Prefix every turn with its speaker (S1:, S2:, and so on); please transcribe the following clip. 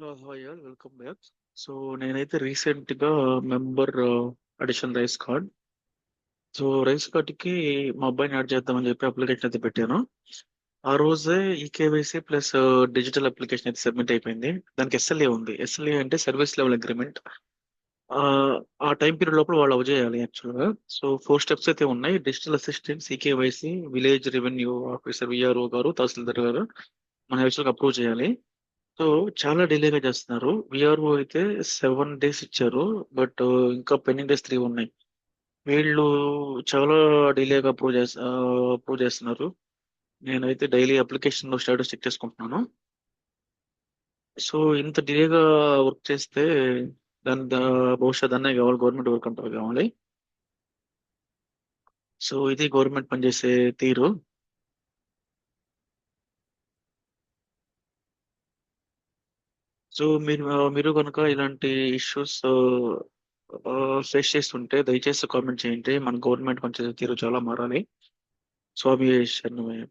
S1: Hi all welcome back. So నేనైతే రీసెంట్గా member addition rice card. So rice కార్డ్కి మా అబ్బాయిని యాడ్ చేద్దామని చెప్పి అప్లికేషన్ అయితే పెట్టాను. ఆ రోజే ఈకేవైసీ ప్లస్ డిజిటల్ అప్లికేషన్ అయితే సబ్మిట్ అయిపోయింది. దానికి ఎస్ఎల్ఏ ఉంది. ఎస్ఎల్ఏ అంటే సర్వీస్ లెవెల్ అగ్రిమెంట్. ఆ ఆ టైం పీరియడ్ లోపల వాళ్ళు చేయాలి యాక్చువల్గా. సో 4 స్టెప్స్ అయితే ఉన్నాయి: digital assistant, eKYC, village revenue officer VRO గారు, తహసీల్దార్ గారు మనం యాక్చువల్గా అప్రూవ్ చేయాలి. సో చాలా డిలేగా చేస్తున్నారు. విఆర్ఓ అయితే 7 డేస్ ఇచ్చారు. బట్ ఇంకా పెండింగ్ డేస్ 3 ఉన్నాయి. వీళ్ళు చాలా డిలేగా అప్రూవ్ చేస్తున్నారు. నేనైతే డైలీ అప్లికేషన్ స్టేటస్ చెక్ చేసుకుంటున్నాను. సో ఇంత డిలేగా వర్క్ చేస్తే బహుశా దాన్నే కావాలి, గవర్నమెంట్ వర్క్ అంటారు కావాలి. సో ఇది గవర్నమెంట్ పనిచేసే తీరు. సో మీరు కనుక ఇలాంటి ఇష్యూస్ ఫేస్ చేస్తుంటే దయచేసి కామెంట్ చేయండి. మన గవర్నమెంట్ పనిచేసే తీరు చాలా మారాలి. స్వామి శరణమయ్య.